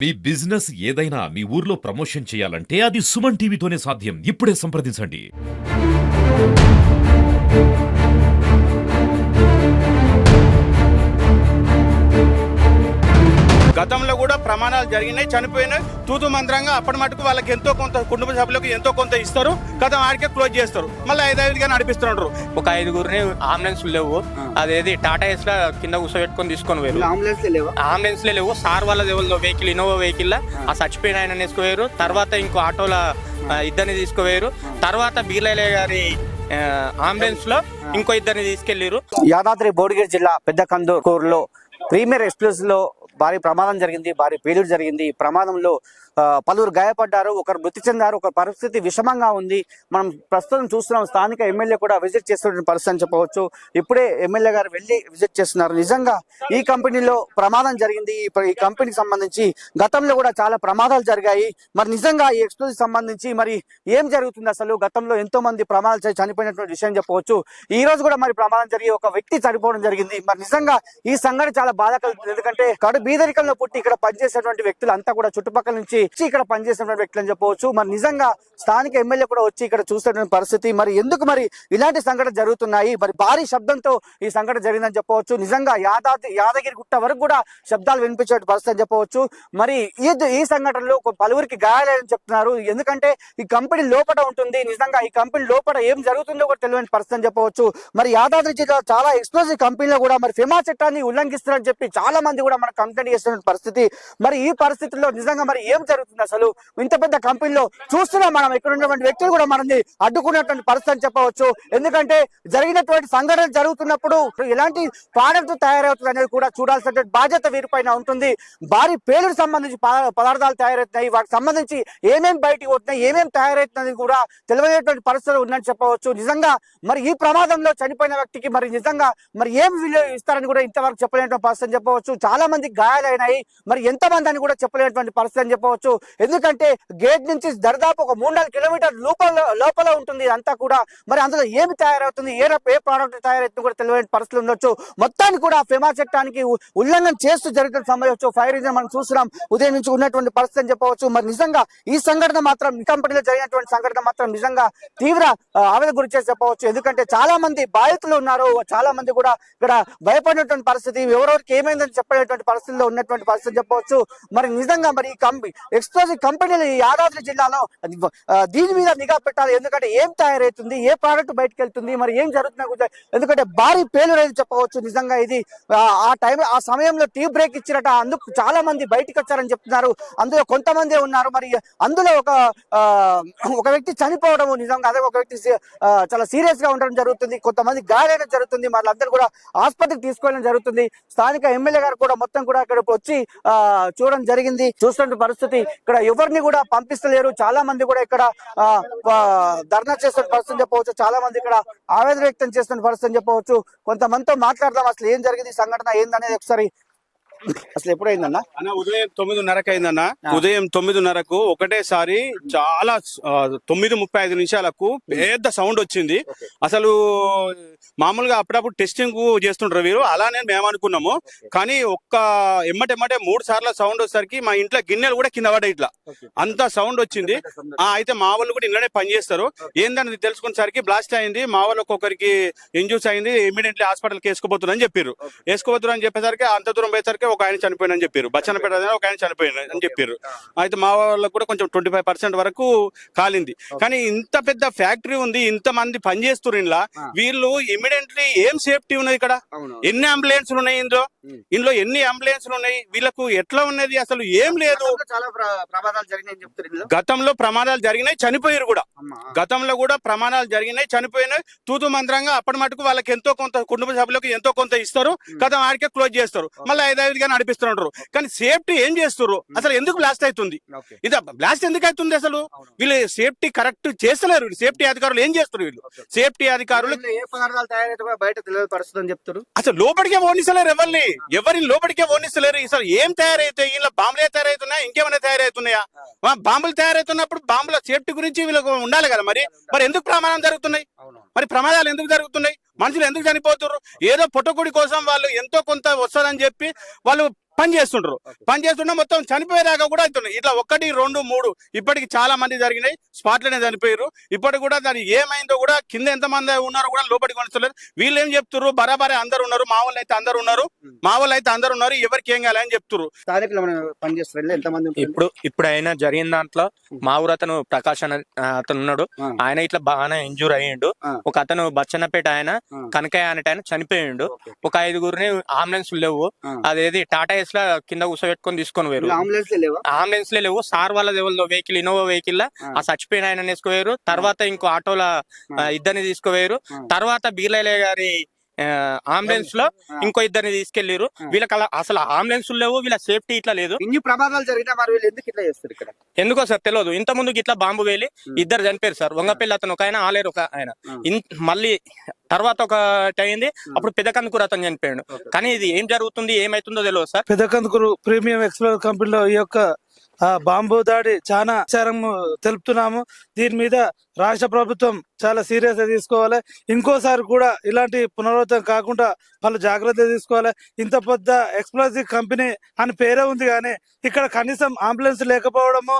మీ business ఏదైనా మీ ఊర్లో promotion చేయాలంటే అది సుమన్ టీవీతోనే సాధ్యం. ఇప్పుడే సంప్రదించండి. గతంలో కూడా ప్రమాణాలు జరిగినాయి, చనిపోయినాయి. తూతు మంత్రంగా అప్పటి మటుకు వాళ్ళకి ఎంతో కొంత కుటుంబ సభ్యులకు ఎంతో కొంత ఇస్తారు, గతం ఆడికే క్లోజ్ చేస్తారు, మళ్ళీ 5-5గా నడిపిస్తున్నారు. ఒక 5గురిని అంబులెన్స్ లేవు, అదేది టాటా ఎస్ లా కింద కూర్చోబెట్టుకొని తీసుకొని పోయారు. అంబులెన్స్ లేవు. సార్ వాళ్ళది ఎవరిదో వెహికల్, ఇన్నోవా వెహికల్ ఆ చచ్చిపోయిన ఆయన వేసుకోవేరు. తర్వాత ఇంకో ఆటోల ఇద్దరిని తీసుకుపోయారు. తర్వాత బీర్లయ్య గారి అంబులెన్స్ లో ఇంకో ఇద్దరిని తీసుకెళ్లారు. యాదాద్రి భువనగిరి జిల్లా పెద్ద కందుకూరులో ప్రీమియర్ ఎక్స్ప్రెస్ లో భారీ ప్రమాదం జరిగింది, భారీ పేలుడు జరిగింది. ఈ ప్రమాదంలో పలువురు గాయపడ్డారు, ఒకరు మృతి చెందారు, ఒక పరిస్థితి విషమంగా ఉంది. మనం ప్రస్తుతం చూస్తున్నాం, స్థానిక ఎమ్మెల్యే కూడా విజిట్ చేస్తున్న పరిస్థితి అని చెప్పవచ్చు. ఇప్పుడే ఎమ్మెల్యే గారు వెళ్ళి విజిట్ చేస్తున్నారు. నిజంగా ఈ కంపెనీలో ప్రమాదం జరిగింది. ఈ కంపెనీకి సంబంధించి గతంలో కూడా చాలా ప్రమాదాలు జరిగాయి. మరి నిజంగా ఈ ఎక్స్ప్రెస్ సంబంధించి మరి ఏం జరుగుతుంది, అసలు గతంలో ఎంతో మంది ప్రమాదాలు చనిపోయినటువంటి విషయం చెప్పవచ్చు. ఈ రోజు కూడా మరి ప్రమాదం జరిగి ఒక వ్యక్తి చనిపోవడం జరిగింది. మరి నిజంగా ఈ సంఘటన చాలా బాధాకరం. ఎందుకంటే కడు బీదరికంలో పుట్టి ఇక్కడ పనిచేసేటువంటి వ్యక్తులు అంతా కూడా చుట్టుపక్కల నుంచి ఇక్కడ పనిచేసినటువంటి వ్యక్తులు అని చెప్పవచ్చు. మరి నిజంగా స్థానిక ఎమ్మెల్యే కూడా వచ్చి ఇక్కడ చూసేటువంటి పరిస్థితి. మరి ఎందుకు మరి ఇలాంటి సంఘటన జరుగుతున్నాయి, మరి భారీ శబ్దంతో ఈ సంఘటన జరిగిందని చెప్పవచ్చు. నిజంగా యాదగిరి గుట్ట వరకు కూడా శబ్దాలు వినిపించే పరిస్థితి అని చెప్పవచ్చు. మరి ఈ సంఘటనలో పలువురికి గాయాలని చెప్తున్నారు. ఎందుకంటే ఈ కంపెనీ లోపల ఉంటుంది. నిజంగా ఈ కంపెనీ లోపల ఏం జరుగుతుందో కూడా తెలియని పరిస్థితి అని చెప్పవచ్చు. మరి యాదాద్రి జిల్లా చాలా ఎక్స్ప్లోజివ్ కంపెనీలో కూడా మరి ఫెమా చట్టాన్ని ఉల్లంఘిస్తున్నారని చెప్పి చాలా మంది కూడా మన కంప్లైంట్ చేస్తున్న పరిస్థితి. మరి ఈ పరిస్థితుల్లో నిజంగా మరి ఏం జరుగుతుంది, అసలు ఇంత పెద్ద కంపెనీలో చూస్తున్నాం మనం, ఇక్కడ ఉన్నటువంటి వ్యక్తులు కూడా మనల్ని అడ్డుకున్నటువంటి పరిస్థితి అని చెప్పవచ్చు. ఎందుకంటే జరిగినటువంటి సంఘటన జరుగుతున్నప్పుడు ఎలాంటి ప్రోడక్ట్ తయారవుతుంది అనేది కూడా చూడాల్సినటువంటి బాధ్యత వీరిపైన ఉంటుంది. భారీ పేలుడు సంబంధించి పదార్థాలు తయారవుతున్నాయి, వాటికి సంబంధించి ఏమేమి బయటికి వస్తున్నాయి, ఏమేమి తయారవుతుంది కూడా తెలియనటువంటి పరిస్థితులు ఉందని చెప్పవచ్చు. నిజంగా మరి ఈ ప్రమాదంలో చనిపోయిన వ్యక్తికి మరి నిజంగా మరి ఏం విలువ ఇస్తారని కూడా ఇంతవరకు చెప్పలేనటువంటి పరిస్థితి అని చెప్పవచ్చు. చాలా మంది గాయాలైనాయి, మరి ఎంతమంది అని కూడా చెప్పలేనటువంటి పరిస్థితి అని చెప్పవచ్చు. ఎందుకంటే గేట్ నుంచి దరిదాపు ఒక 3-4 కిలోమీటర్ లోపల ఉంటుంది అంతా కూడా. మరి అందులో ఏమి తయారవుతుంది, ఏ ప్రోడక్ట్ తయారవుతుంది కూడా తెలియని పరిస్థితులు ఉండొచ్చు. మొత్తాన్ని కూడా ఫెమా చట్టానికి ఉల్లంఘన చేస్తూ జరుగుతున్న సమయం ఫైర్ ఇంజిన్ మనం చూస్తున్నాం ఉదయం నుంచి ఉన్నటువంటి పరిస్థితి అని చెప్పవచ్చు. మరి నిజంగా ఈ సంఘటన మాత్రం, ఈ కంపెనీలో జరిగినటువంటి సంఘటన మాత్రం నిజంగా తీవ్ర ఆవేదన గురి చేసి చెప్పవచ్చు. ఎందుకంటే చాలా మంది బాధితులు ఉన్నారు, చాలా మంది కూడా ఇక్కడ భయపడినటువంటి పరిస్థితి, ఎవరెవరికి ఏమైందని చెప్పేటువంటి పరిస్థితిలో ఉన్నటువంటి పరిస్థితి చెప్పవచ్చు. మరి నిజంగా మరి ఈ ఎక్స్ప్లోజివ్ కంపెనీలు ఈ యాదాద్రి జిల్లాలో దీని మీద నిఘా పెట్టాలి. ఎందుకంటే ఏం తయారవుతుంది, ఏ ప్రోడక్ట్ బయటకు వెళ్తుంది, మరి ఏం జరుగుతుంది, ఎందుకంటే భారీ పేలుడు అని చెప్పవచ్చు. నిజంగా ఇది ఆ సమయంలో టీ బ్రేక్ ఇచ్చినట్ట, అందుకు చాలా మంది బయటకు వచ్చారని చెప్తున్నారు. అందులో కొంతమంది ఉన్నారు. మరి అందులో ఒక వ్యక్తి చనిపోవడము, నిజంగా అదే ఒక వ్యక్తి చాలా సీరియస్ గా ఉండడం జరుగుతుంది, కొంతమంది గాయాలైన జరుగుతుంది. వాళ్ళందరూ కూడా ఆసుపత్రికి తీసుకోవడం జరుగుతుంది. స్థానిక ఎమ్మెల్యే గారు కూడా మొత్తం కూడా ఇక్కడ వచ్చి చూడడం జరిగింది. చూస్తున్న పరిస్థితి ఇక్కడ ఎవరిని కూడా పంపిస్తలేరు. చాలా మంది కూడా ఇక్కడ ధర్నా చేస్తున్న పరిస్థితి చెప్పవచ్చు. చాలా మంది ఇక్కడ ఆవేదన వ్యక్తం చేస్తున్న పరిస్థితి చెప్పవచ్చు. కొంతమందితో మాట్లాడదాం, అసలు ఏం జరిగింది, సంఘటన ఏందనేది ఒకసారి. అసలు ఎప్పుడైందన్నా? ఉదయం 9:30 అయిందన్న. ఉదయం 9:30కు ఒకటేసారి చాలా 9:35 నిమిషాలకు పెద్ద సౌండ్ వచ్చింది. అసలు మామూలుగా అప్పుడప్పుడు టెస్టింగ్ చేస్తుంటారు వీరు, అలానే మేము అనుకున్నాము. కానీ ఎమ్మటెమ్మటే 3 సార్లు సౌండ్ వచ్చేసరికి మా ఇంట్లో గిన్నెలు కూడా కింద పడ్డాయి. ఇట్లా అంత సౌండ్ వచ్చింది. అయితే మా వాళ్ళు కూడా ఇళ్ళనే పనిచేస్తారు. ఏందని తెలుసుకునేసరికి బ్లాస్ట్ అయింది, మా వాళ్ళకి ఒకరికి ఇంజూస్ అయింది, ఇమీడియట్లీ హాస్పిటల్కి వేసుకోబోతున్నారని చెప్పారు. వేసుకోబోతున్నారని చెప్పేసరికి అంత దూరం పోయేసరికి ఒక ఆయన చనిపోయినని చెప్పారు, బచ్చనపేట ఒక ఆయన చనిపోయిన అని చెప్పారు. అయితే మా వాళ్ళకు కూడా కొంచెం 25% వరకు కాలింది. కానీ ఇంత పెద్ద ఫ్యాక్టరీ ఉంది, ఇంత మంది పనిచేస్తున్నారు ఇంట్లో, వీళ్ళు ఇమీడియట్లీ ఏం సేఫ్టీ ఉన్నది ఇక్కడ? ఎన్ని అంబులెన్స్లు ఉన్నాయి ఇందులో ఎన్ని అంబులెన్స్లు ఉన్నాయి? వీళ్ళకు ఎట్లా ఉన్నది? అసలు ఏం లేదు. గతంలో ప్రమాదాలు జరిగినాయి, చనిపోయారు కూడా. గతంలో కూడా ప్రమాదాలు జరిగినాయి, చనిపోయినాయి. తూతు మంత్రంగా అప్పటి మటుకు వాళ్ళకి ఎంతో కొంత కుటుంబ సభ్యులకు ఎంతో కొంత ఇస్తారు, గతం ఆడికే క్లోజ్ చేస్తారు, మళ్ళీ 5-5గా నడిపిస్తున్నారు. కానీ సేఫ్టీ ఏం చేస్తారు? అసలు ఎందుకు బ్లాస్ట్ అవుతుంది? ఇది బ్లాస్ట్ ఎందుకు అవుతుంది? అసలు వీళ్ళు సేఫ్టీ కరెక్ట్ చేస్తలేరు. సేఫ్టీ అధికారులు ఏం చేస్తారు? వీళ్ళు సేఫ్టీ అధికారులు బయట తెలియదు పరిస్థితి అని చెప్తారు. అసలు లోపలికే ఓనిస్తలేరు, ఎవరిని లోపలికే ఓనిస్తలేరు. అసలు ఏం తయారైతాయి? ఇలా బాంబులే తయారవుతున్నాయా, ఇంకేమైనా తయారవుతున్నాయా? బాంబులు తయారవుతున్నప్పుడు బాంబుల సేఫ్టీ గురించి వీళ్ళకు ఉండాలి కదా. మరి ఎందుకు ప్రమాదం జరుగుతున్నాయి? మరి ప్రమాదాలు ఎందుకు జరుగుతున్నాయి? మనుషులు ఎందుకు చనిపోతున్నారు? ఏదో పుట్టకుడి కోసం వాళ్ళు ఎంతో కొంత వస్తుందని చెప్పి వాళ్ళు పని చేస్తుంటారు. పని చేస్తుంటే మొత్తం చనిపోయేదాకా కూడా అవుతున్నాయి. ఇట్లా 1, 2, 3 ఇప్పటికి చాలా మంది జరిగినాయి. స్పాట్ లోనే చనిపోయారు. ఇప్పటికి కూడా దాని ఏమైందో కూడా కింద ఎంత మంది ఉన్నారో కూడా లోపలికి కొనస్తలేరు. వీళ్ళు ఏం చెప్తున్నారు, బరాబరే అందరు ఉన్నారు, మా వాళ్ళు అయితే అందరు ఉన్నారు, ఎవరికి ఏం కాలని చెప్తున్నారు. స్థానికులు ఏమైనా పని చేస్తారు, ఎంతమంది ఉంటారు? ఇప్పుడు అయినా జరిగిన దాంట్లో మా ఊరు అతను ప్రకాష్ అతను ఉన్నాడు. ఆయన ఇట్లా బాగానే ఇంజూర్ అయ్యిండు. ఒక అతను బచ్చన్నపేట ఆయన కనకయ్య అనేట ఆయన చనిపోయిండు. ఒక 5గురిని అంబులెన్స్ లేవు, అదేది టాటా ఎస్ లా కింద కూర్చోబెట్టుకొని తీసుకొని పోయారు. అంబులెన్స్ లేవు. సార్ వాళ్ళ వెహికల్ ఇన్నోవా వెహికల్ ఆ చచ్చిపోయిన ఆయన వేసుకోయారు. తర్వాత ఇంకో ఆటోల ఇద్దరిని తీసుకుపోయారు. తర్వాత బీర్లయ్య గారి అంబులెన్స్ లో ఇంకో ఇద్దరిని తీసుకెళ్లారు. వీళ్ళకి అసలు అంబులెన్స్ లేవు, వీళ్ళ సేఫ్టీ ఇట్లా లేదు. ఇన్ని ప్రమాదాలు జరిగినా మరి వీళ్ళు ఎందుకు ఇట్లా చేస్తారు ఇక్కడ? ఎందుకో సార్ తెలియదు. ఇంత ముందుకి ఇట్లా బాంబు వేలి ఇద్దరు చనిపోయారు సార్. వంగపల్లి అతను ఒక ఆయన, ఆలేరు ఒక ఆయన. మళ్ళీ తర్వాత ఒకటి అయింది, అప్పుడు పెద్దకందుకూరు అతను చనిపోయాడు. కానీ ఇది ఏం జరుగుతుంది, ఏమైతుందో తెలియదు సార్. పెద్దకందుకూరు ప్రీమియం ఎక్స్ప్లోర్ కంపెనీలో ఈ యొక్క బాంబు దాడి చాలా విచారం తెలుపుతున్నాము. దీని మీద రాష్ట్ర ప్రభుత్వం చాలా సీరియస్ గా తీసుకోవాలి. ఇంకోసారి కూడా ఇలాంటి పునరావృతం కాకుండా వాళ్ళు జాగ్రత్త తీసుకోవాలి. ఇంత పెద్ద ఎక్స్ప్లోజివ్ కంపెనీ అని పేరే ఉంది, కానీ ఇక్కడ కనీసం అంబులెన్స్ లేకపోవడము,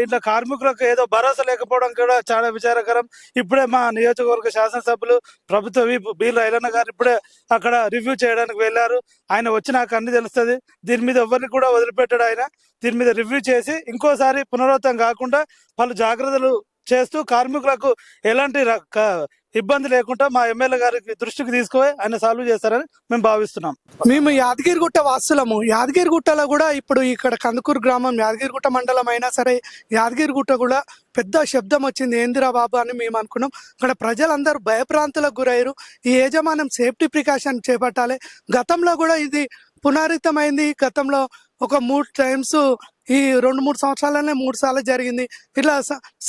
ఇట్లా కార్మికులకు ఏదో భరోసా లేకపోవడం కూడా చాలా విచారకరం. ఇప్పుడే మా నియోజకవర్గ శాసనసభ్యులు ప్రభుత్వ విప్ బీర్ల ఐలన్న గారు ఇప్పుడే అక్కడ రివ్యూ చేయడానికి వెళ్ళారు. ఆయన వచ్చి నాకు అన్ని తెలుస్తుంది. దీని మీద ఎవరిని కూడా వదిలిపెట్టాడు ఆయన. దీని మీద రివ్యూ చేసి ఇంకోసారి పునరావృతం కాకుండా పలు జాగ్రత్తలు చేస్తూ కార్మికులకు ఎలాంటి ఇబ్బంది లేకుండా మా ఎమ్మెల్యే గారికి దృష్టికి తీసుకుపోయి ఆయన సాల్వ్ చేస్తారని మేము భావిస్తున్నాం. మేము యాదగిరిగుట్ట వాసులము. యాదగిరిగుట్టలో కూడా ఇప్పుడు ఇక్కడ కందుకూరు గ్రామం యాదగిరిగుట్ట మండలం అయినా సరే యాదగిరిగుట్ట కూడా పెద్ద శబ్దం వచ్చింది, ఏందిరా బాబు అని మేము అనుకున్నాం. ఇక్కడ ప్రజలందరూ భయప్రాంతులకు గురయ్యారు. ఈ యాజమాన్యం సేఫ్టీ ప్రికాషన్ చేపట్టాలి. గతంలో కూడా ఇది పునరావృతమైంది. గతంలో ఒక 3 టైమ్స్ ఈ 2-3 సంవత్సరాలనే 3 సార్లు జరిగింది. ఇట్లా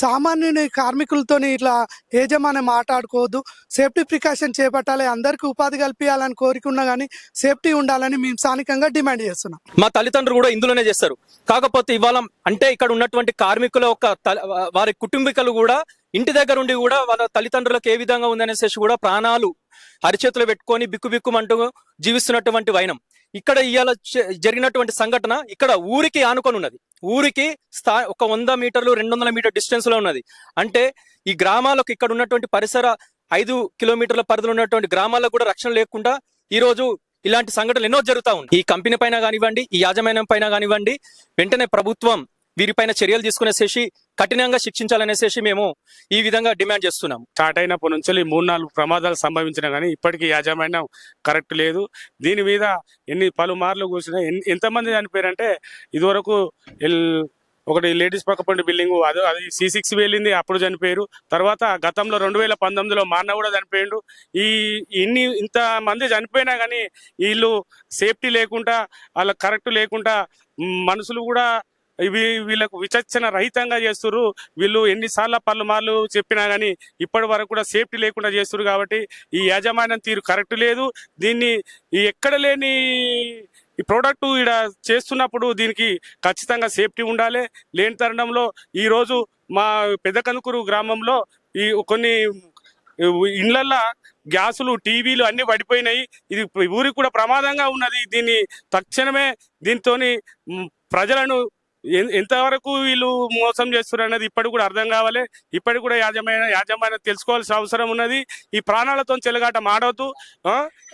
సామాన్యుని కార్మికులతోని ఇట్లా యాజమాన్యం మాట్లాడుకోవద్దు, సేఫ్టీ ప్రికాషన్ చేపట్టాలి. అందరికీ ఉపాధి కల్పించాలని కోరికున్నా కానీ సేఫ్టీ ఉండాలని మేము స్థానికంగా డిమాండ్ చేస్తున్నాం. మా తల్లిదండ్రులు కూడా ఇందులోనే చేస్తారు. కాకపోతే ఇవాళ అంటే ఇక్కడ ఉన్నటువంటి కార్మికుల వారి కుటుంబీకులు కూడా ఇంటి దగ్గర ఉండి కూడా వాళ్ళ తల్లిదండ్రులకు ఏ విధంగా ఉందనేసి కూడా ప్రాణాలు అరిచేతులు పెట్టుకొని బిక్కుబిక్కుమంటూ జీవిస్తున్నటువంటి వైనం. ఇక్కడ ఇవాళ జరిగినటువంటి సంఘటన ఇక్కడ ఊరికి ఆనుకొని ఉన్నది. ఊరికి ఒక 100 మీటర్లు 200 మీటర్ డిస్టెన్స్ లో ఉన్నది. అంటే ఈ గ్రామాలకు ఇక్కడ ఉన్నటువంటి పరిసర 5 కిలోమీటర్ల పరిధిలో ఉన్నటువంటి గ్రామాలకు కూడా రక్షణ లేకుండా ఈ రోజు ఇలాంటి సంఘటనలు ఎన్నో జరుగుతా ఉన్నాయి. ఈ కంపెనీ పైన కానివ్వండి, ఈ యాజమాన్యం పైన కానివ్వండి, వెంటనే ప్రభుత్వం వీరిపైన చర్యలు తీసుకునేసేసి కఠినంగా శిక్షించాలనేసి మేము ఈ విధంగా డిమాండ్ చేస్తున్నాం. స్టార్ట్ అయినప్పటి నుంచి 3-4 ప్రమాదాలు సంభవించినా కానీ ఇప్పటికీ యాజమాన్యం కరెక్ట్ లేదు. దీని మీద పలుమార్లు కూర్చున్నా ఎంతమంది చనిపోయారంటే ఇదివరకు ఒకటి లేడీస్ పక్కపండి బిల్డింగ్ అది C6 వెళ్ళింది, అప్పుడు చనిపోయారు. తర్వాత గతంలో 2019లో మా అన్న కూడా చనిపోయిండు. ఇంత మంది చనిపోయినా కానీ వీళ్ళు సేఫ్టీ లేకుండా, వాళ్ళకి కరెక్ట్ లేకుండా మనుషులు కూడా వీళ్ళకు విచక్షణ రహితంగా చేస్తున్నారు. వీళ్ళు ఎన్నిసార్లు పలుమార్లు చెప్పినా కానీ ఇప్పటి వరకు కూడా సేఫ్టీ లేకుండా చేస్తున్నారు. కాబట్టి ఈ యాజమాన్యం తీరు కరెక్ట్ లేదు. దీన్ని ఎక్కడ లేని ఈ ప్రోడక్ట్ ఇక్కడ చేస్తున్నప్పుడు దీనికి ఖచ్చితంగా సేఫ్టీ ఉండాలి. లేని తరుణంలో ఈరోజు మా పెద్దకందుకూరు గ్రామంలో ఈ కొన్ని ఇళ్లల్లో గ్యాసులు, టీవీలు అన్ని పడిపోయినాయి. ఇది ఊరికి కూడా ప్రమాదంగా ఉన్నది. దీన్ని తక్షణమే దీంతో ప్రజలను ఎంతవరకు వీళ్ళు మోసం చేస్తున్నారు అనేది ఇప్పటికి కూడా అర్థం కావాలి. ఇప్పటికి కూడా యాజమాన్యం తెలుసుకోవాల్సిన అవసరం ఉన్నది. ఈ ప్రాణాలతో చెలగాట మాడవద్దు.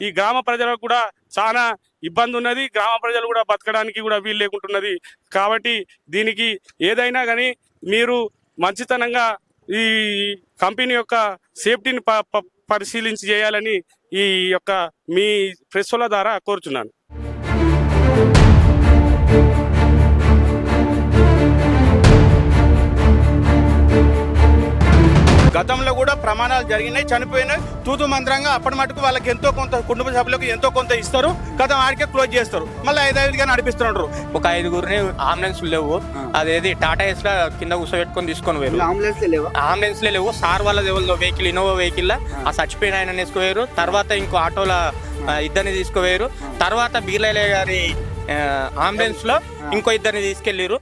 ఈ గ్రామ ప్రజలకు కూడా చాలా ఇబ్బంది ఉన్నది. గ్రామ ప్రజలు కూడా బతకడానికి కూడా వీలు లేకుంటున్నది. కాబట్టి దీనికి ఏదైనా కానీ మీరు మంచితనంగా ఈ కంపెనీ యొక్క సేఫ్టీని పరిశీలించి చేయాలని ఈ యొక్క మీ ప్రెస్ల ద్వారా కోరుచున్నాను. గతంలో కూడా ప్రమాణాలు జరిగినాయి, చనిపోయినాయి. తూతు మంత్రంగా అప్పటి మటుకు వాళ్ళకి ఎంతో కొంత కుటుంబ సభ్యులకు ఎంతో కొంత ఇస్తారు, గతం ఆడికే క్లోజ్ చేస్తారు, మళ్ళీ 5-5గా నడిపిస్తున్నారు. ఒక 5గురిని అంబులెన్స్ లేవు, అదేది టాటా ఎస్ లా కింద కూర్చోబెట్టుకొని తీసుకొని పోయారు. అంబులెన్స్ లేవు. సార్ వాళ్ళ వెహికల్ ఇన్నోవా వెహికల్ ఆ చచ్చిపోయిన ఆయన వేసుకోయారు. తర్వాత ఇంకో ఆటోల ఇద్దరిని తీసుకుపోయారు. తర్వాత బీర్లయ్య గారి అంబులెన్స్ లో ఇంకో ఇద్దరిని తీసుకెళ్లారు.